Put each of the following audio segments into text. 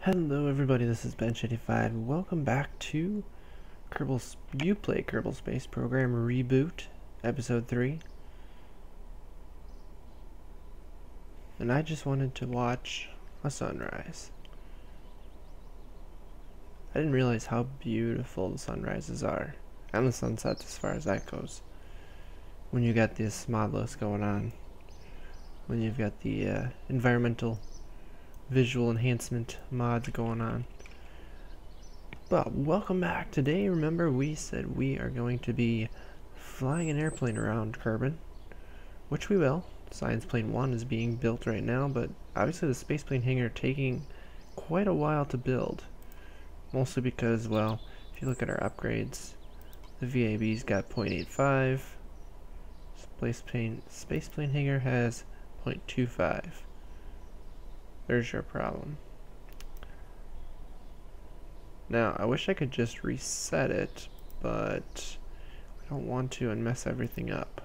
Hello everybody, this is Bench85. Welcome back to YouPlay Kerbal Space Program Reboot, Episode 3. And I just wanted to watch a sunrise. I didn't realize how beautiful the sunrises are, and the sunsets as far as that goes. When you got this modless going on, when you've got the environmental visual enhancement mods going on. But welcome back. Today, remember, we said we are going to be flying an airplane around Kerbin, which we will. Science Plane 1 is being built right now, but obviously the space plane hangar taking quite a while to build. Mostly because, well, if you look at our upgrades, the VAB's got 0.85, space plane hangar has 0.25. There's your problem. Now, I wish I could just reset it, but I don't want to and mess everything up.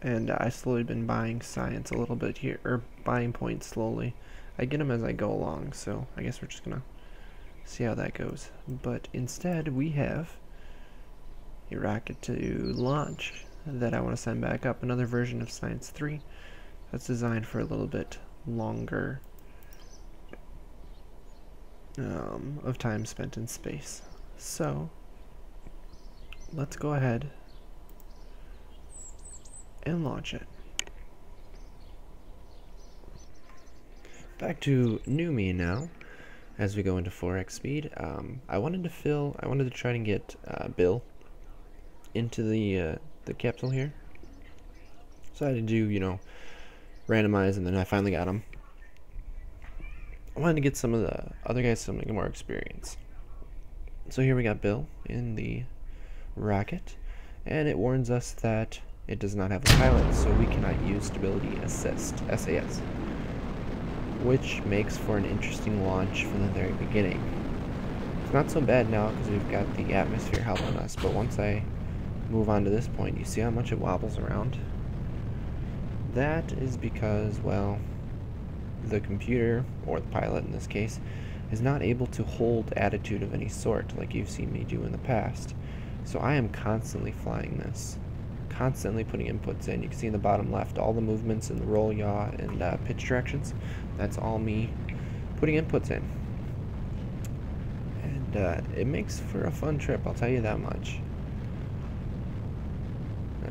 And I've slowly been buying science a little bit here, or buying points slowly. I get them as I go along, so I guess we're just gonna see how that goes. But instead, we have a rocket to launch that I want to send back up, another version of Science 3. That's designed for a little bit longer of time spent in space. So let's go ahead and launch it. Back to new me now as we go into 4x speed. I wanted to try and get Bill into the capsule here. So I had to do, randomize, and then I finally got him. I wanted to get some of the other guys some more experience. So here we got Bill in the rocket, and it warns us that it does not have a pilot, so we cannot use stability assist, SAS, which makes for an interesting launch from the very beginning. It's not so bad now because we've got the atmosphere helping us, but once I move on to this point, you see how much it wobbles around? That is because, well, the computer, or the pilot in this case, is not able to hold attitude of any sort like you've seen me do in the past. So I am constantly flying this, constantly putting inputs in. You can see in the bottom left all the movements in the roll, yaw, and pitch directions. That's all me putting inputs in. And it makes for a fun trip, I'll tell you that much.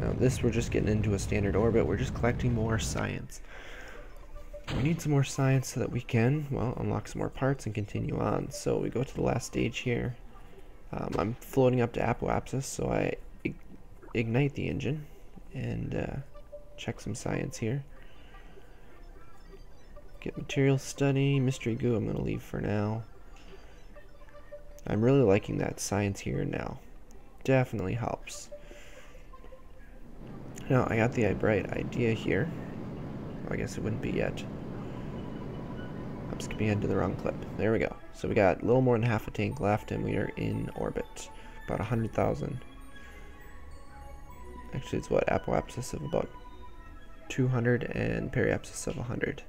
Now this, we're just getting into a standard orbit. We're just collecting more science. We need some more science so that we can, well, unlock some more parts and continue on. So we go to the last stage here. I'm floating up to apoapsis, so I ignite the engine and check some science here. Get material study, mystery goo I'm going to leave for now. I'm really liking that science here now. Definitely helps. Now, I got the bright idea here. Well, I guess it wouldn't be yet. I'm skipping ahead to the wrong clip. There we go. So we got a little more than half a tank left, and we are in orbit. About 100,000. Actually, it's what? Apoapsis of about 200 and periapsis of 100.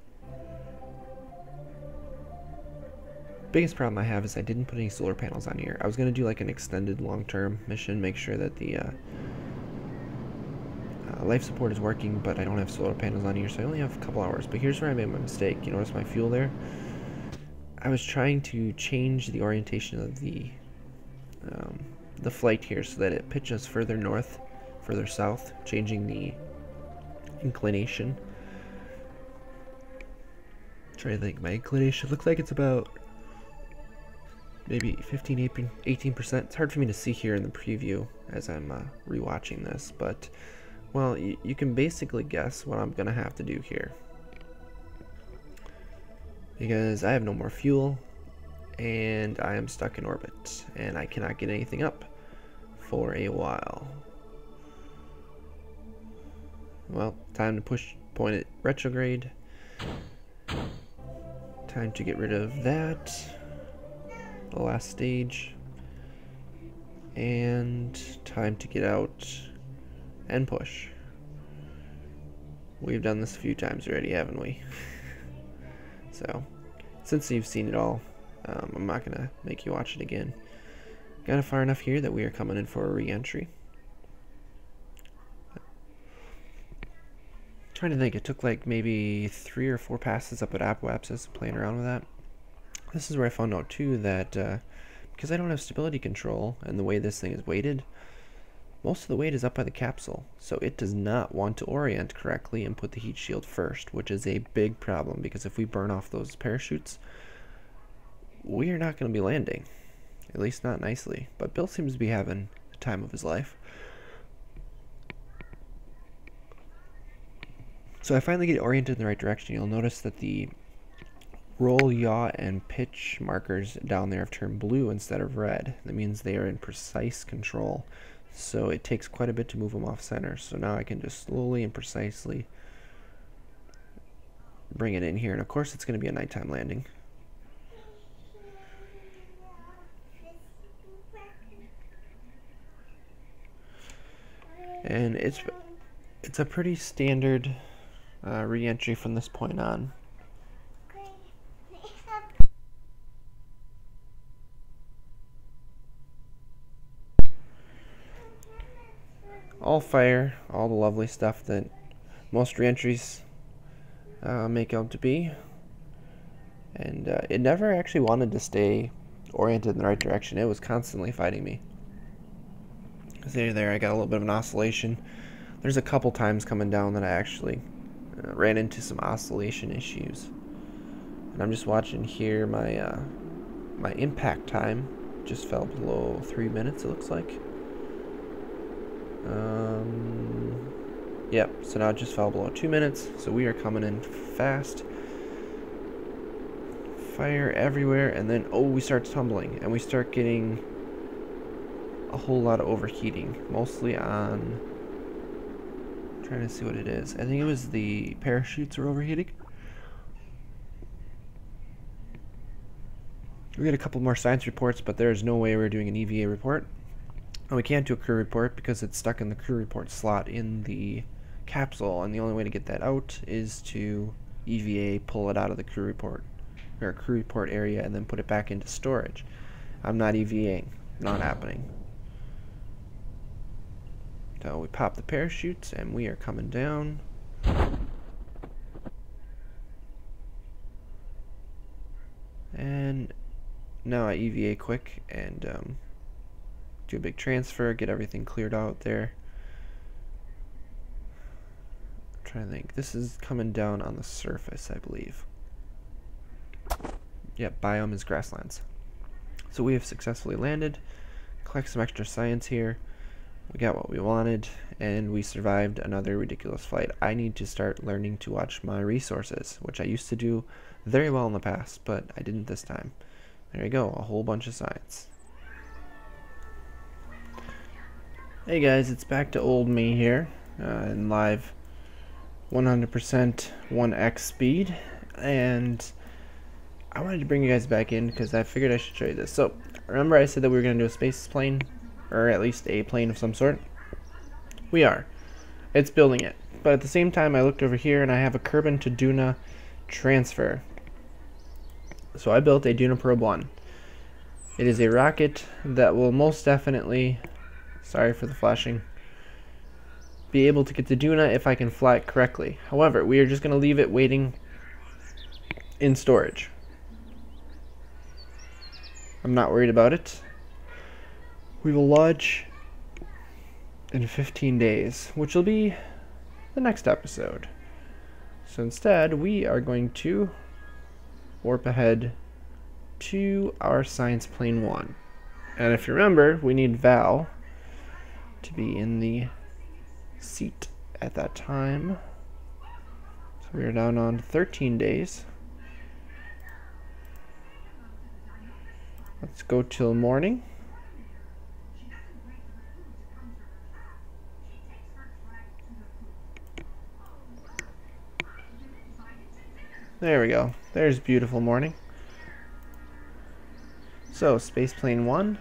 Biggest problem I have is I didn't put any solar panels on here. I was going to do like an extended long-term mission, make sure that the life support is working, but I don't have solar panels on here, so I only have a couple hours. But here's where I made my mistake. You notice my fuel there? I was trying to change the orientation of the flight here so that it pitches further north, further south, changing the inclination. Try to think. My inclination looks like it's about maybe 15-18%. It's hard for me to see here in the preview as I'm rewatching this, but well, you can basically guess what I'm gonna have to do here, because I have no more fuel and I am stuck in orbit and I cannot get anything up for a while. Well, time to point it retrograde. Time to get rid of that, the last stage, and time to get out and push. We've done this a few times already, haven't we? So since you've seen it all, I'm not going to make you watch it again. Got it far enough here that we are coming in for a re-entry. Trying to think, it took like maybe 3 or 4 passes up at Apoapsis playing around with that. This is where I found out too that because I don't have stability control and the way this thing is weighted, most of the weight is up by the capsule, so it does not want to orient correctly and put the heat shield first, which is a big problem because if we burn off those parachutes, we are not going to be landing, at least not nicely. But Bill seems to be having the time of his life. So I finally get oriented in the right direction. You'll notice that the roll, yaw, and pitch markers down there have turned blue instead of red. That means they are in precise control. So it takes quite a bit to move them off center. So now I can just slowly and precisely bring it in here. And of course it's going to be a nighttime landing. And it's a pretty standard re-entry from this point on. All fire, all the lovely stuff that most re-entries make out to be. And it never actually wanted to stay oriented in the right direction. It was constantly fighting me. There, I got a little bit of an oscillation. There's a couple times coming down that I actually ran into some oscillation issues. And I'm just watching here, my impact time just fell below 3 minutes, it looks like. Yep, so now it just fell below 2 minutes, so we are coming in fast. Fire everywhere, and then, oh, we start tumbling, and we start getting a whole lot of overheating, mostly on, I'm trying to see what it is. I think it was the parachutes are overheating. We get a couple more science reports, but there's no way we're doing an EVA report. And we can't do a crew report because it's stuck in the crew report slot in the capsule, and the only way to get that out is to EVA, pull it out of the crew report or crew report area, and then put it back into storage. I'm not EVAing, not happening. So we pop the parachutes and we are coming down. And now I EVA quick and do a big transfer, get everything cleared out there. I'm trying to think. This is coming down on the surface, I believe. Yep, biome is grasslands. So we have successfully landed. Collect some extra science here. We got what we wanted, and we survived another ridiculous flight. I need to start learning to watch my resources, which I used to do very well in the past, but I didn't this time. There you go, a whole bunch of science. Hey guys, it's back to old me here, in live 100% 1x speed, and I wanted to bring you guys back in because I figured I should show you this. So, remember I said that we were going to do a space plane? Or at least a plane of some sort? We are. It's building it. But at the same time, I looked over here and I have a Kerbin to Duna transfer. So I built a Duna Probe 1. It is a rocket that will most definitely, sorry for the flashing, be able to get to Duna if I can fly it correctly. However, we are just going to leave it waiting in storage. I'm not worried about it. We will launch in 15 days, which will be the next episode. So instead, we are going to warp ahead to our Science Plane 1. And if you remember, we need Val to be in the seat at that time. So we are down on 13 days. Let's go till morning. There we go. There's beautiful morning. So, Space Plane 1,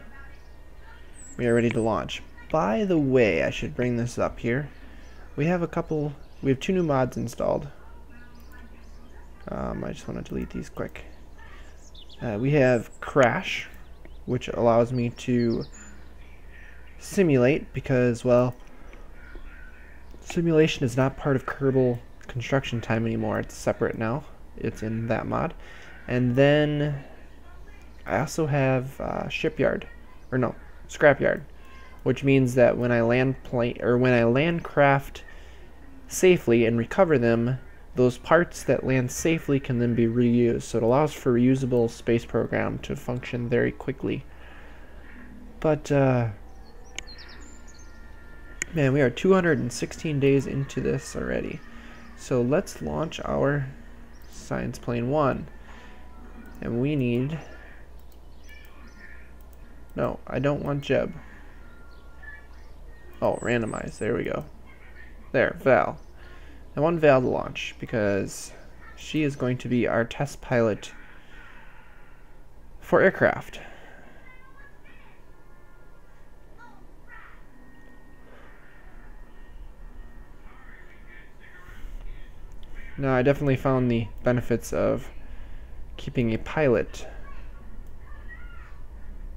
we are ready to launch. By the way, I should bring this up here. We have 2 new mods installed. I just want to delete these quick. We have crash, which allows me to simulate because, well, simulation is not part of Kerbal construction time anymore. It's separate now. It's in that mod. And then I also have shipyard, or no, scrapyard, which means that when I land craft safely and recover them, those parts that land safely can then be reused. So it allows for reusable space program to function very quickly. But man, we are 216 days into this already. So let's launch our Science Plane 1. And we need... No, I don't want Jeb. Oh, randomize. There we go. There, Val. I want Val to launch because she is going to be our test pilot for aircraft. Now, I definitely found the benefits of keeping a pilot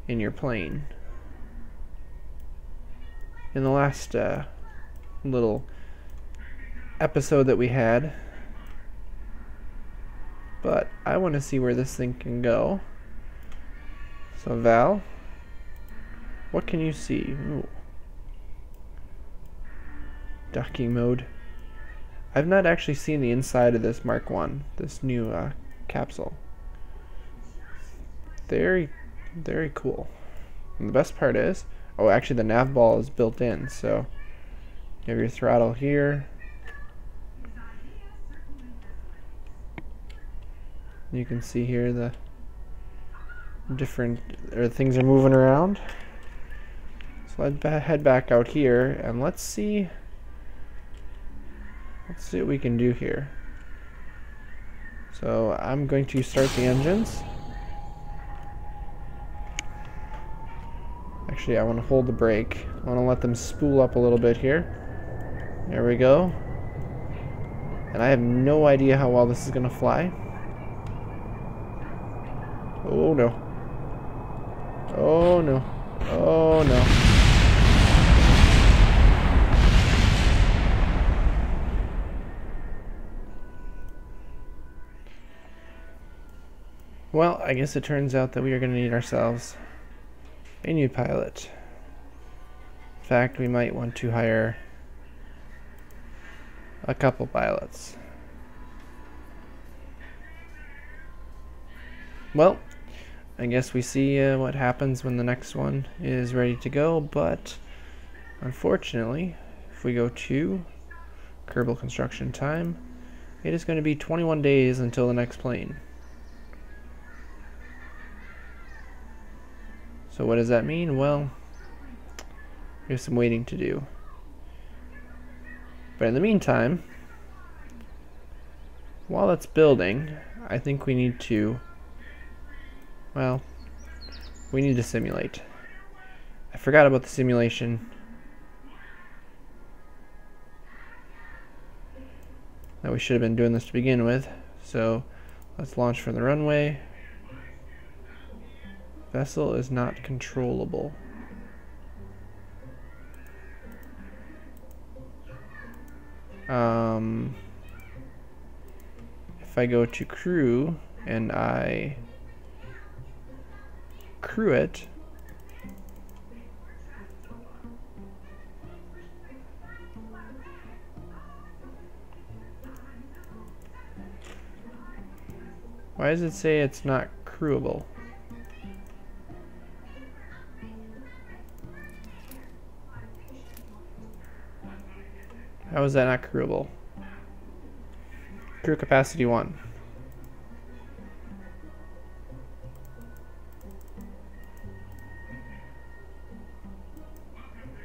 in your plane. In the last little episode that we had, but I want to see where this thing can go. So Val, what can you see? Ooh. Docking mode. I've not actually seen the inside of this Mark 1, this new capsule. Very, very cool. And the best part is, oh, actually the nav ball is built in, so you have your throttle here. You can see here the different things are moving around. So let's head back out here and let's see what we can do here. So I'm going to start the engines. Actually, I want to hold the brake. I want to let them spool up a little bit here. There we go. And I have no idea how well this is going to fly. Oh no. Oh no. Oh no. Well, I guess it turns out that we are going to need ourselves a new pilot. In fact, we might want to hire a couple pilots. Well, I guess we see what happens when the next one is ready to go, but unfortunately, if we go to Kerbal construction time, it is going to be 21 days until the next plane. So what does that mean? Well, there's some waiting to do. But in the meantime, while it's building, I think we need to, well, we need to simulate. I forgot about the simulation. That we should have been doing this to begin with. So let's launch from the runway. Vessel is not controllable. If I go to crew and I crew it, why does it say it's not crewable? How is that not crewable? Crew capacity 1.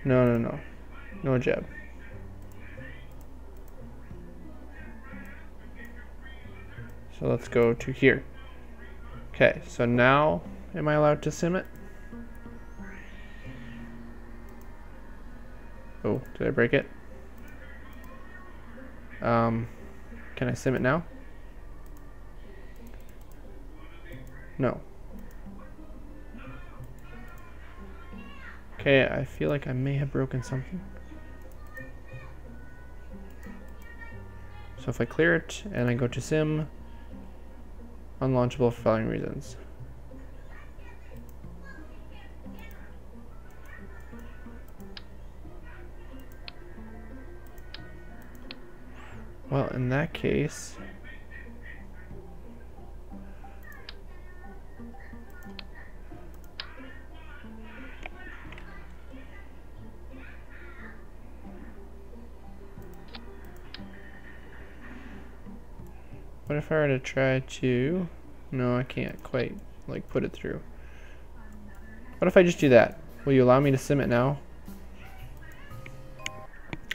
No. No Jeb. So let's go to here. Okay, so now am I allowed to sim it? Oh, did I break it? Can I sim it now? No. Okay, I feel like I may have broken something. So if I clear it and I go to sim, unlaunchable for following reasons. Well, in that case, what if I were to try to, no, I can't quite like put it through. What if I just do that? Will you allow me to sim it now?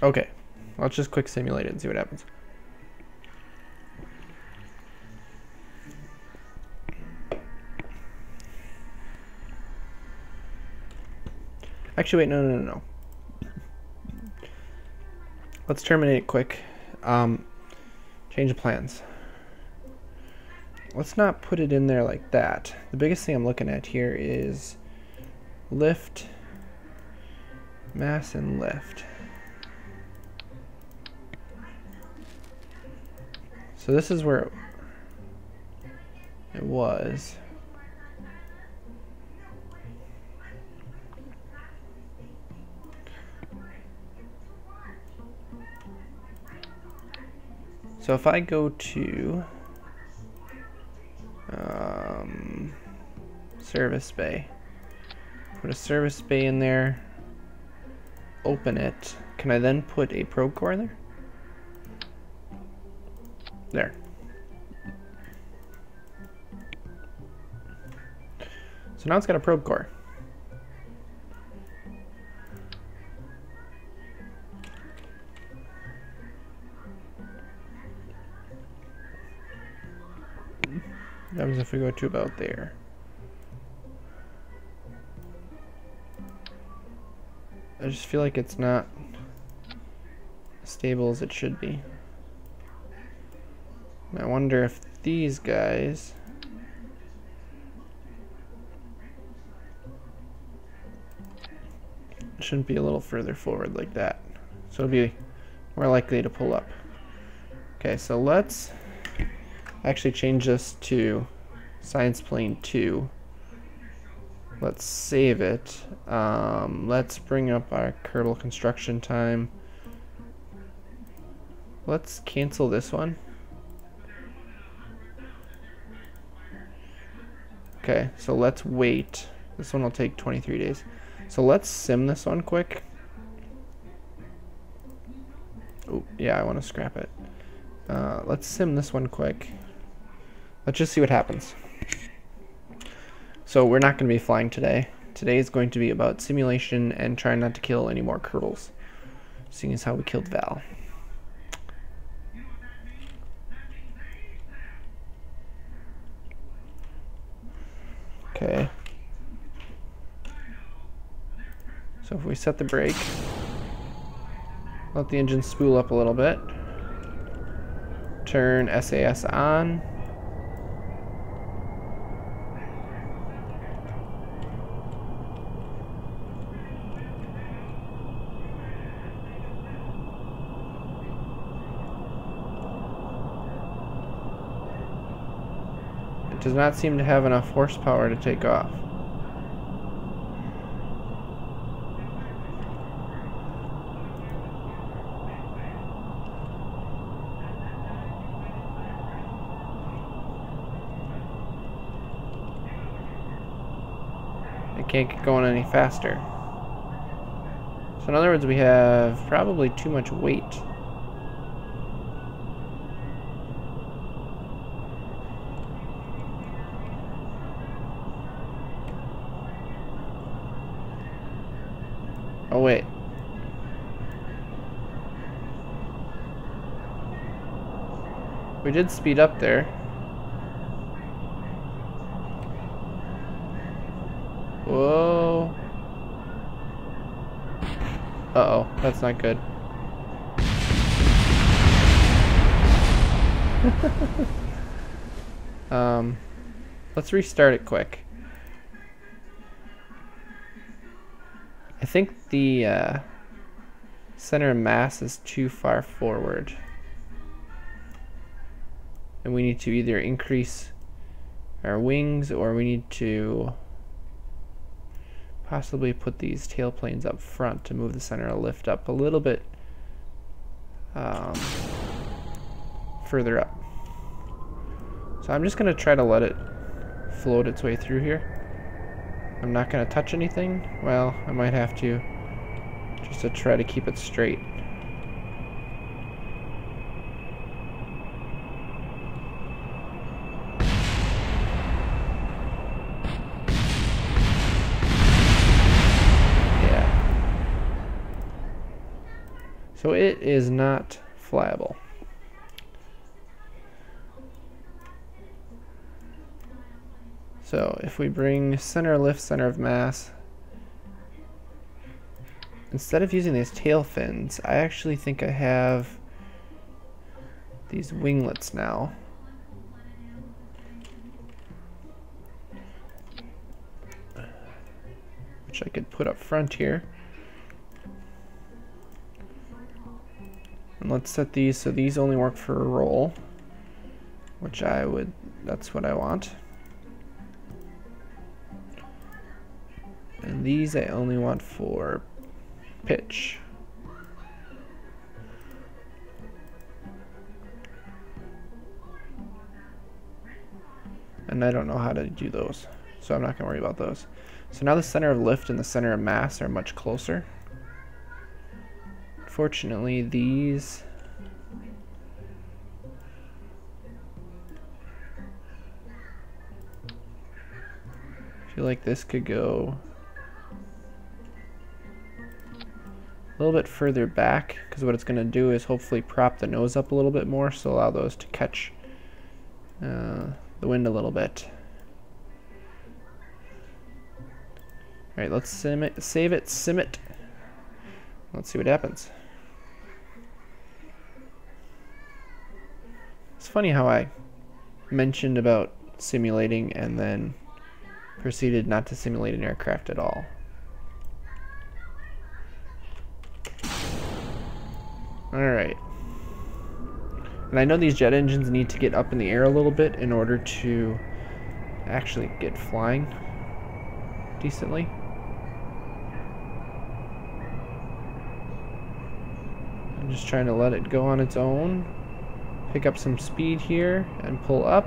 Okay, let's just quick simulate it and see what happens. Actually, wait, no. Let's terminate it quick. Change of plans. Let's not put it in there like that. The biggest thing I'm looking at here is lift, mass, and lift. So this is where it was. So if I go to service bay, put a service bay in there, open it, can I then put a probe core in there? There. So now it's got a probe core. What happens if we go to about there? I just feel like it's not as stable as it should be. And I wonder if these guys shouldn't be a little further forward like that. So it'll be more likely to pull up. Okay, so let's actually change this to science plane 2. Let's save it. Let's bring up our Kerbal construction time. Let's cancel this one. Okay, so let's wait. This one will take 23 days. So let's sim this one quick. Oh, yeah, I want to scrap it. Let's sim this one quick. Let's just see what happens. So we're not going to be flying today. Today is going to be about simulation and trying not to kill any more Kerbals, seeing as how we killed Val. Okay. So if we set the brake, let the engine spool up a little bit, turn SAS on, it does not seem to have enough horsepower to take off. It can't get going any faster. So in other words, we have probably too much weight. Oh wait. We did speed up there. Whoa. Uh-oh, that's not good. Let's restart it quick. I think the center of mass is too far forward. And we need to either increase our wings, or we need to possibly put these tail planes up front to move the center of lift up a little bit further up. So I'm just going to try to let it float its way through here. I'm not going to touch anything. Well, I might have to, just to try to keep it straight. So it is not flyable. So if we bring center of lift, center of mass, instead of using these tail fins, I actually think I have these winglets now. Which I could put up front here. And let's set these so these only work for a roll, which that's what I want. And these I only want for pitch. And I don't know how to do those, so I'm not going to worry about those. So now the center of lift and the center of mass are much closer. Fortunately, these I feel like this could go a little bit further back, because what it's going to do is hopefully prop the nose up a little bit more, so allow those to catch the wind a little bit. Alright, let's save it, sim it. Let's see what happens. It's funny how I mentioned about simulating and then proceeded not to simulate an aircraft at all. Alright. And I know these jet engines need to get up in the air a little bit in order to actually get flying decently. I'm just trying to let it go on its own. Pick up some speed here and pull up.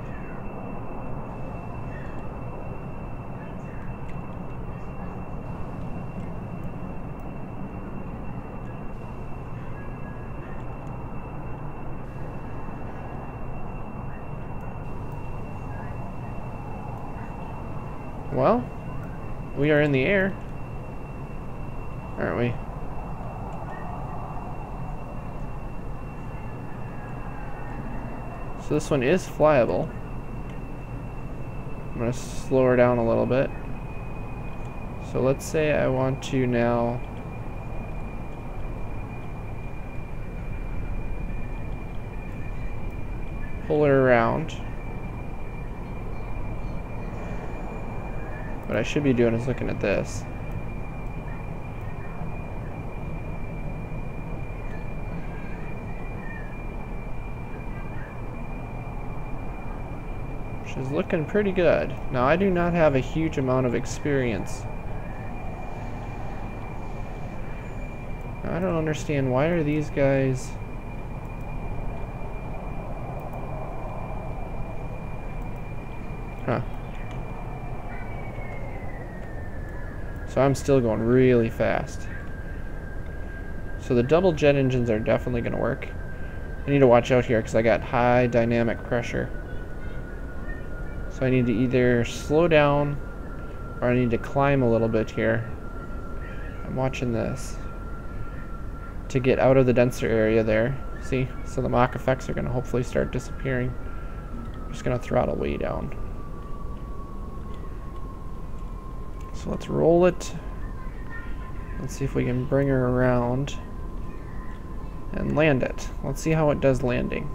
Well, we are in the air, aren't we? So this one is flyable. I'm going to slow her down a little bit. So let's say I want to now pull her around. What I should be doing is looking at this. Which is looking pretty good. Now I do not have a huge amount of experience. Now, I don't understand, why are these guys... Huh. So I'm still going really fast. So the double jet engines are definitely going to work. I need to watch out here because I got high dynamic pressure. So I need to either slow down or I need to climb a little bit here. I'm watching this to get out of the denser area there. See? So the Mach effects are going to hopefully start disappearing. I'm just going to throttle way down. So let's roll it. Let's see if we can bring her around and land it. Let's see how it does landing.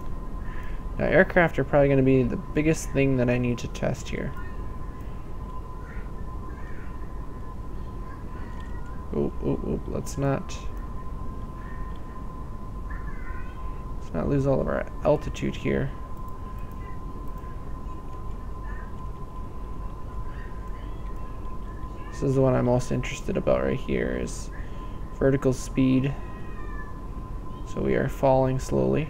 Now aircraft are probably going to be the biggest thing that I need to test here. Ooh, ooh, let's not lose all of our altitude here. This is the one I'm most interested about right here, is vertical speed. So we are falling slowly.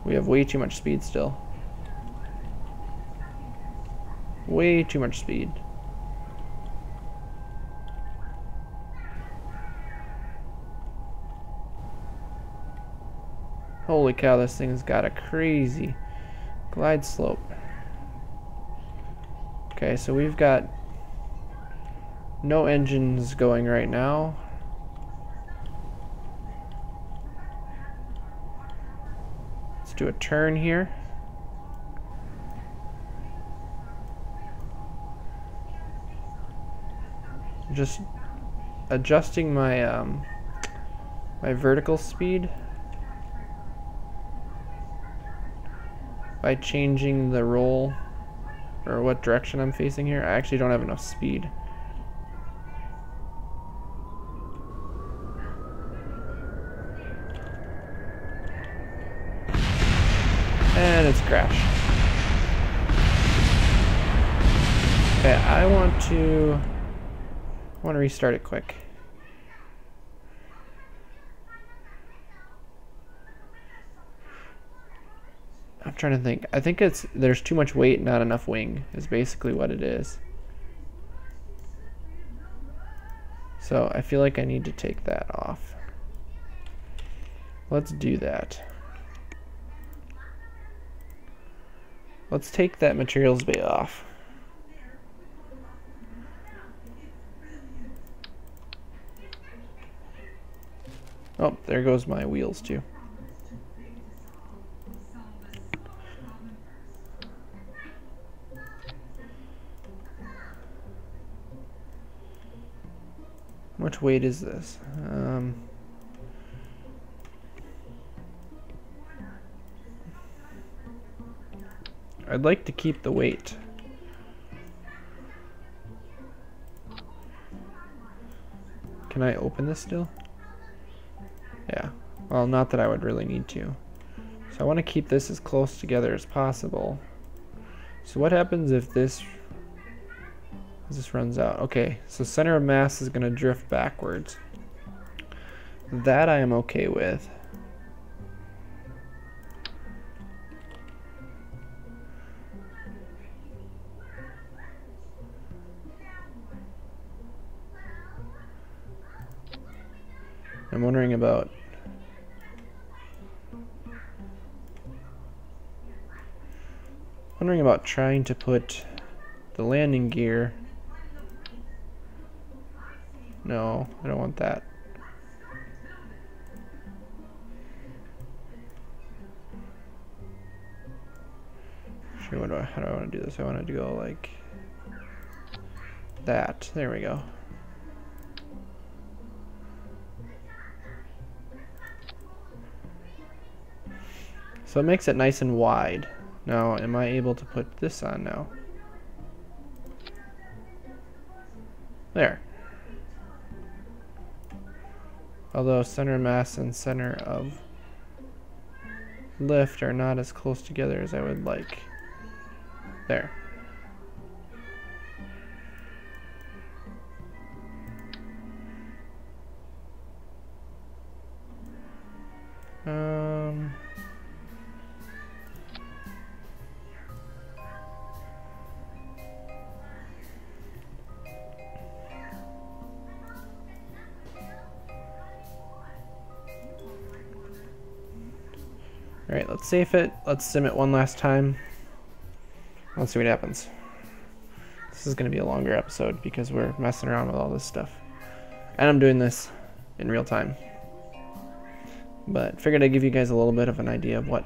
We have way too much speed still. Way too much speed. Holy cow, this thing's got a crazy glide slope. Okay, so we've got no engines going right now. Let's do a turn here. Just adjusting my my vertical speed by changing the roll or what direction I'm facing here. I actually don't have enough speed. And it's crashed. Okay, I want to restart it quick. I'm trying to think. I think there's too much weight, not enough wing, is basically what it is. So I feel like I need to take that off. Let's do that. Let's take that materials bay off. Oh, there goes my wheels too. How much weight is this? I'd like to keep the weight. Can I open this still? Yeah. Well, not that I would really need to. So I want to keep this as close together as possible. So what happens if this runs out? Okay, so center of mass is going to drift backwards. That I am okay with. I'm wondering about trying to put the landing gear. No, I don't want that. Sure, how do I want to do this? I want it to go like that. There we go. So it makes it nice and wide. Now, am I able to put this on now? There. Although center of mass and center of lift are not as close together as I would like. There. Alright, let's save it. Let's sim it one last time. Let's see what happens. This is going to be a longer episode because we're messing around with all this stuff. And I'm doing this in real time. But figured I'd give you guys a little bit of an idea of what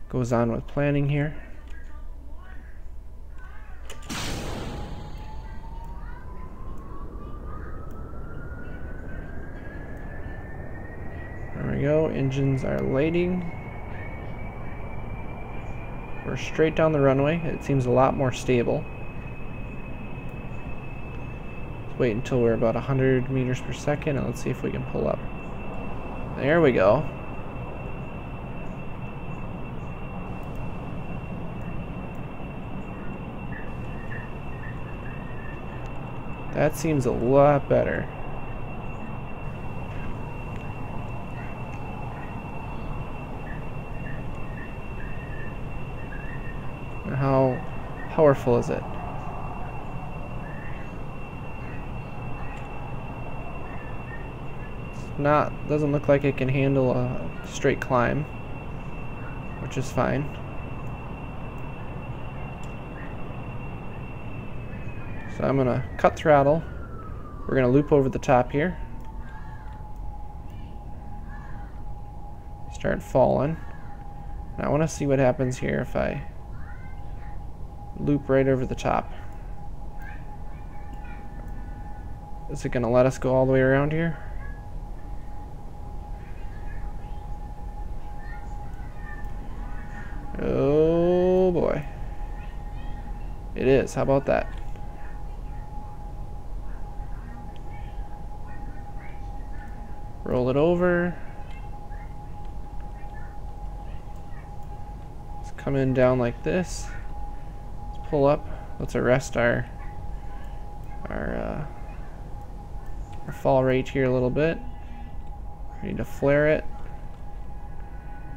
goes on with planning here. There we go. Engines are lighting. we're straight down the runway. It seems a lot more stable. Let's wait until we're about 100 meters per second, and let's see if we can pull up. There we go. That seems a lot better. How powerful is it? Doesn't look like it can handle a straight climb, which is fine. So I'm gonna cut throttle. We're gonna loop over the top here. Start falling. And I wanna see what happens here if I loop right over the top. Is it gonna let us go all the way around here? Oh boy. It is. How about that? Roll it over. Let's come in down like this. Let's pull up. Let's arrest our fall rate here a little bit. We need to flare it.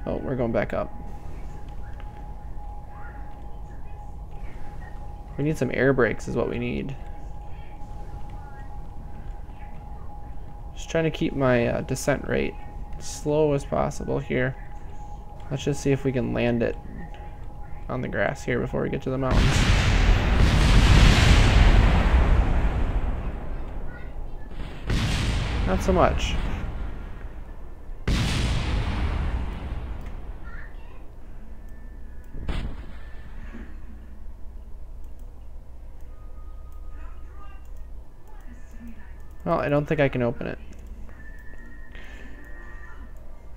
Oh, we're going back up. We need some air brakes is what we need. Just trying to keep my descent rate slow as possible here. Let's just see if we can land it on the grass here before we get to the mountains. Not so much. Well, I don't think I can open it.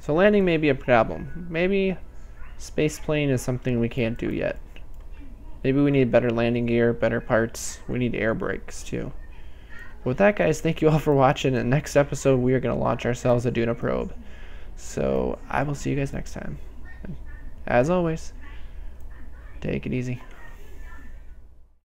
So landing may be a problem. Maybe space plane is something we can't do yet. Maybe we need better landing gear, better parts. We need air brakes too. With that, guys, thank you all for watching. In the next episode, we are going to launch ourselves a Duna probe. So I will see you guys next time. As always, take it easy.